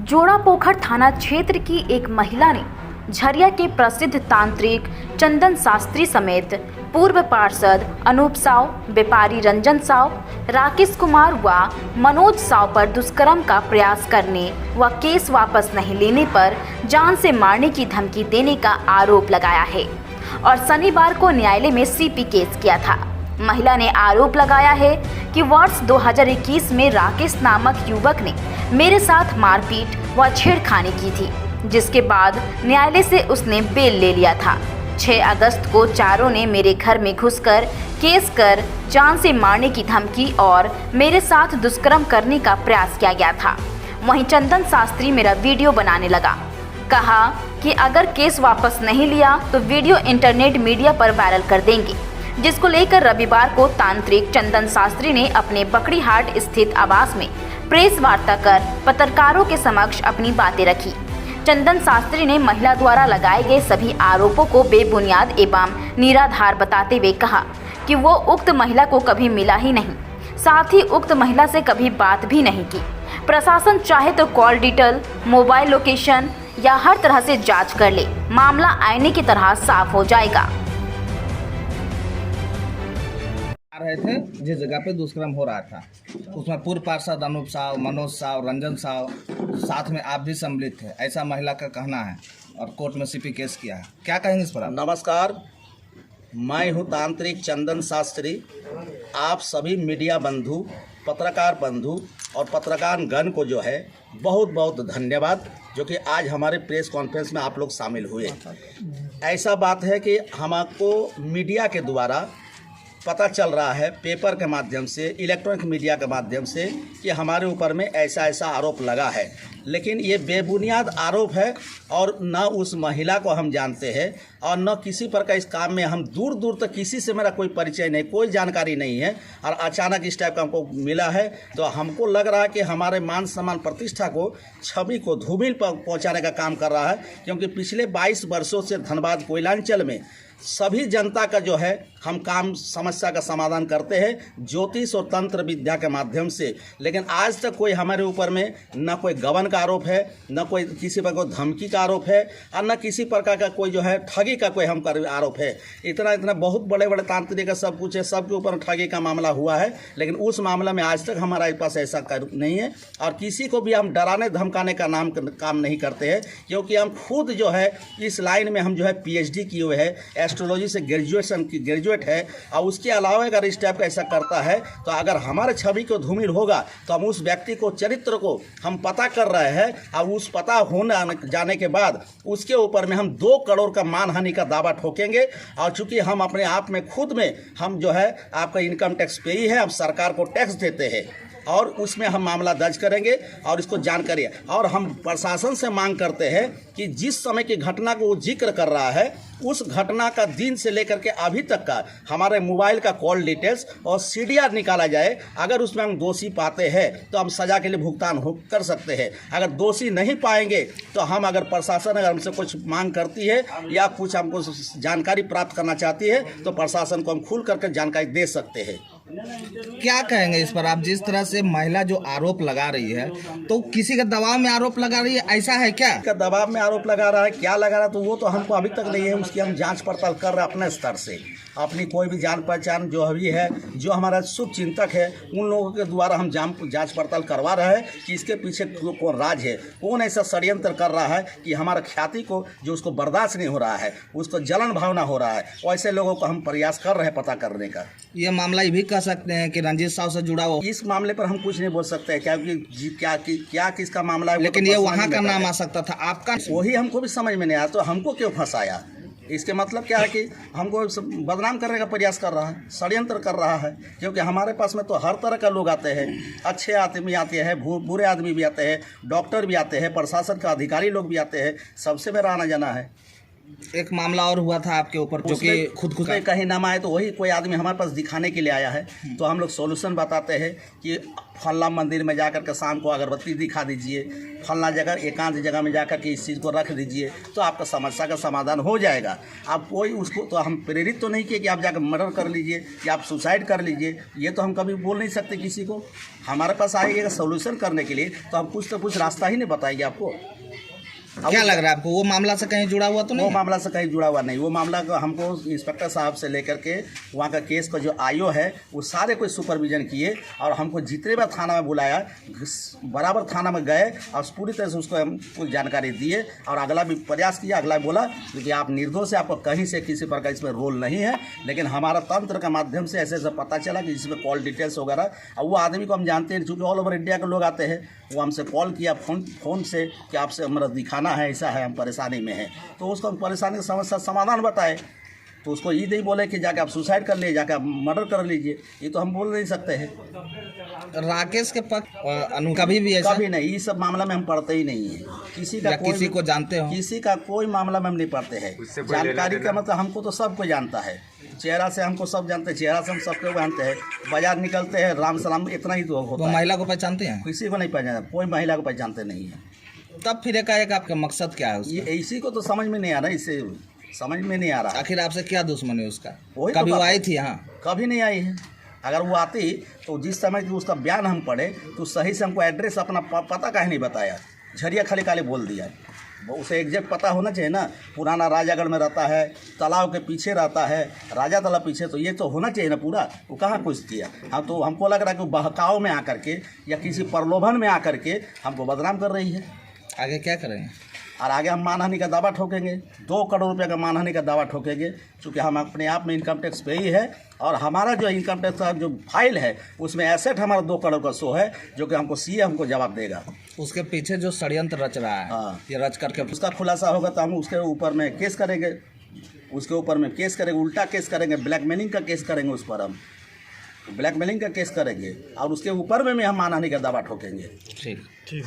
जोड़ापोखर थाना क्षेत्र की एक महिला ने झरिया के प्रसिद्ध तांत्रिक चंदन शास्त्री समेत पूर्व पार्षद अनूप साव, व्यापारी रंजन साव, राकेश कुमार व मनोज साव पर दुष्कर्म का प्रयास करने व केस वापस नहीं लेने पर जान से मारने की धमकी देने का आरोप लगाया है और शनिवार को न्यायालय में सीपी केस किया था। महिला ने आरोप लगाया है कि वर्ष 2021 में राकेश नामक युवक ने मेरे साथ मारपीट व छेड़खानी की थी, जिसके बाद न्यायालय से उसने बेल ले लिया था। 6 अगस्त को चारों ने मेरे घर में घुसकर केस कर जान से मारने की धमकी और मेरे साथ दुष्कर्म करने का प्रयास किया गया था। वहीं चंदन शास्त्री मेरा वीडियो बनाने लगा, कहा कि अगर केस वापस नहीं लिया तो वीडियो इंटरनेट मीडिया पर वायरल कर देंगे, जिसको लेकर रविवार को तांत्रिक चंदन शास्त्री ने अपने बकड़ीहाट स्थित आवास में प्रेस वार्ता कर पत्रकारों के समक्ष अपनी बातें रखी। चंदन शास्त्री ने महिला द्वारा लगाए गए सभी आरोपों को बेबुनियाद एवं निराधार बताते हुए कहा कि वो उक्त महिला को कभी मिला ही नहीं, साथ ही उक्त महिला से कभी बात भी नहीं की। प्रशासन चाहे तो कॉल डिटेल, मोबाइल लोकेशन या हर तरह से जांच कर ले, मामला आईने की तरह साफ हो जाएगा। रहे थे जिस जगह पे दुष्कर्म हो रहा था, उसमें पूर्व पार्षद अनूप साव, मनोज साव, रंजन साव, साथ में आप भी सम्मिलित थे, ऐसा महिला का कहना है और कोर्ट में सीपी केस किया है। क्या कहेंगे इस पर आप? नमस्कार, मैं हूं तांत्रिक चंदन शास्त्री। आप सभी मीडिया बंधु, पत्रकार बंधु और पत्रकार गण को जो है बहुत बहुत धन्यवाद, जो कि आज हमारे प्रेस कॉन्फ्रेंस में आप लोग शामिल हुए। ऐसा बात है कि हमको मीडिया के द्वारा पता चल रहा है, पेपर के माध्यम से, इलेक्ट्रॉनिक मीडिया के माध्यम से, कि हमारे ऊपर में ऐसा ऐसा आरोप लगा है, लेकिन ये बेबुनियाद आरोप है और न उस महिला को हम जानते हैं और न किसी प्रकार इस काम में हम दूर दूर तक किसी से मेरा कोई परिचय नहीं, कोई जानकारी नहीं है। और अचानक इस टाइप का हमको मिला है तो हमको लग रहा है कि हमारे मान सम्मान प्रतिष्ठा को, छवि को धूमिल पर पहुँचाने का काम कर रहा है, क्योंकि पिछले 22 वर्षों से धनबाद कोयलांचल में सभी जनता का जो है हम काम समस्या का समाधान करते हैं ज्योतिष और तंत्र विद्या के माध्यम से, लेकिन आज तक कोई हमारे ऊपर में न कोई गबन का आरोप है, न कोई किसी पर कोई धमकी का आरोप है और न किसी प्रकार का कोई जो है ठगी का कोई हम पर आरोप है। इतना बहुत बड़े बड़े तांत्रिक का सब कुछ है, सबके ऊपर ठगी का मामला हुआ है, लेकिन उस मामला में आज तक हमारे पास ऐसा नहीं है और किसी को भी हम डराने धमकाने का काम नहीं करते हैं, क्योंकि हम खुद जो है इस लाइन में हम जो है PhD किए हुए हैं, एस्ट्रोलॉजी से ग्रेजुएट है और उसके अलावा अगर इस टाइप का ऐसा करता है तो अगर हमारे छवि को धूमिल होगा तो हम उस व्यक्ति को, चरित्र को हम पता कर रहे हैं और उस पता होने जाने के बाद उसके ऊपर में हम 2 करोड़ का मानहानि का दावा ठोकेंगे। और चूंकि हम अपने आप में खुद में हम जो है आपका इनकम टैक्स पेई है, हम सरकार को टैक्स देते हैं और उसमें हम मामला दर्ज करेंगे और इसको जानकारी और हम प्रशासन से मांग करते हैं कि जिस समय की घटना को वो जिक्र कर रहा है उस घटना का दिन से लेकर के अभी तक का हमारे मोबाइल का कॉल डिटेल्स और CDR निकाला जाए। अगर उसमें हम दोषी पाते हैं तो हम सज़ा के लिए भुगतान कर सकते हैं। अगर दोषी नहीं पाएंगे तो हम, अगर प्रशासन अगर हमसे कुछ मांग करती है या कुछ हमको जानकारी प्राप्त करना चाहती है तो प्रशासन को हम खुल करके जानकारी दे सकते हैं। क्या कहेंगे इस पर आप? जिस तरह से महिला जो आरोप लगा रही है तो किसी का दबाव में आरोप लगा रही है, ऐसा है क्या? का दबाव में आरोप लगा रहा है, क्या लगा रहा है तो वो तो हमको अभी तक नहीं है, उसकी हम जांच पड़ताल कर रहे हैं अपने स्तर से। अपनी कोई भी जान पहचान जो अभी है, जो हमारा शुभ चिंतक है, उन लोगों के द्वारा हम जांच पड़ताल करवा रहे हैं कि इसके पीछे कौन राज है, कौन ऐसा षड्यंत्र कर रहा है कि हमारा ख्याति को जो उसको बर्दाश्त नहीं हो रहा है, उसको जलन भावना हो रहा है, वैसे लोगों को हम प्रयास कर रहे हैं पता करने का। ये मामला ये भी कह सकते हैं कि रंजीत साव से जुड़ा हो? इस मामले पर हम कुछ नहीं बोल सकते हैं क्योंकि क्या किसका मामला है, लेकिन ये वहाँ का नाम आ सकता था, आपका वही हमको भी समझ में नहीं आया। तो हमको क्यों फंसाया? इसके मतलब क्या है कि हमको बदनाम करने का प्रयास कर रहा है, षड्यंत्र कर रहा है, क्योंकि हमारे पास में तो हर तरह का लोग आते हैं, अच्छे आदमी आते हैं, बुरे आदमी भी आते हैं, डॉक्टर भी आते हैं, प्रशासन का अधिकारी लोग भी आते हैं, सबसे मेरा आना जाना है। एक मामला और हुआ था आपके ऊपर जो कि खुद उसमें कहीं नाम आए तो वही कोई आदमी हमारे पास दिखाने के लिए आया है, तो हम लोग सॉल्यूशन बताते हैं कि फल्ला मंदिर में जाकर के शाम को अगरबत्ती दिखा दीजिए, फल्ला जगह एकांत जगह में जाकर के इस चीज़ को रख दीजिए, तो आपका समस्या का समाधान हो जाएगा। आप कोई उसको तो हम प्रेरित तो नहीं किए कि आप जाकर मर्डर कर लीजिए या आप सुसाइड कर लीजिए, ये तो हम कभी बोल नहीं सकते किसी को। हमारे पास आइएगा सोल्यूशन करने के लिए तो हम कुछ तो कुछ रास्ता ही नहीं बताएंगे आपको। क्या लग रहा है आपको, वो मामला से कहीं जुड़ा हुआ तो नहीं? वो मामला से कहीं जुड़ा हुआ नहीं, वो मामला का हमको इंस्पेक्टर साहब से लेकर के वहाँ का केस का जो आईओ है वो सारे कोई सुपरविजन किए और हमको जितने बार थाना में बुलाया बराबर थाना में गए और पूरी तरह से उसको हम कुछ जानकारी दिए और अगला भी प्रयास किया। अगला बोला क्योंकि आप निर्दोष है, आपको कहीं से किसी प्रकार इसमें रोल नहीं है, लेकिन हमारा तंत्र के माध्यम से ऐसे ऐसे पता चला कि इसमें कॉल डिटेल्स वगैरह, और वो आदमी को हम जानते हैं चूँकि ऑल ओवर इंडिया के लोग आते हैं, वो हमसे कॉल किया फ़ोन से कि आपसे हमारा दिखाना है, ऐसा है, हम परेशानी में हैं, तो उसको हम परेशानी का समस्या समाधान बताए। तो उसको ये नहीं बोले कि जाके आप सुसाइड कर लीजिए, जाके आप मर्डर कर लीजिए, ये तो हम बोल नहीं सकते हैं। राकेश के पक्ष कभी भी ऐसा कभी नहीं, ये सब मामला में हम पढ़ते ही नहीं है। किसी का किसी को जानते हो? किसी का कोई मामला में हम नहीं पढ़ते हैं। जानकारी का मतलब हमको तो सबको जानता है, चेहरा से हमको सब जानते हैं, चेहरा से हम सबको जानते हैं। बाजार निकलते हैं राम सलाम, इतना ही तो होता है। महिला को पहचानते हैं? किसी को नहीं पहचानते, कोई महिला को पहचानते नहीं है। तब फिर एकाएक आपका मकसद क्या है उसका? ये इसी को तो समझ में नहीं आ रहा, इससे समझ में नहीं आ रहा। आखिर आपसे क्या दुश्मनी है उसका? कभी वो आई थी यहाँ? कभी नहीं आई है। अगर वो आती तो जिस समय कि उसका बयान हम पढ़े तो सही से हमको एड्रेस अपना पता काहे नहीं बताया, झरिया खाली काले बोल दिया। उसे एग्जैक्ट पता होना चाहिए ना, पुराना राजागढ़ में रहता है, तालाब के पीछे रहता है, राजा तालाब पीछे, तो ये तो होना चाहिए ना पूरा। वो कहाँ कुछ किया? हाँ, तो हमको लग रहा है कि बहकाव में आकर के या किसी प्रलोभन में आकर के हमको बदनाम कर रही है। आगे क्या करेंगे? और आगे हम मानहानि का दावा ठोकेंगे, 2 करोड़ रुपये का मानहानि का दावा ठोकेंगे, क्योंकि हम अपने आप में इनकम टैक्स पे ही है और हमारा जो इनकम टैक्स का जो फाइल है उसमें एसेट हमारा 2 करोड़ का शो है, जो कि हमको सीए हमको जवाब देगा। उसके पीछे जो षड्यंत्र रच रहा है, हाँ, ये रच करके उसका खुलासा होगा तो हम उसके ऊपर में केस करेंगे, उल्टा केस करेंगे, ब्लैकमेलिंग का केस करेंगे, उस पर हम ब्लैकमेलिंग का केस करेंगे और उसके ऊपर में हम मानहानि का दावा ठोकेंगे। ठीक।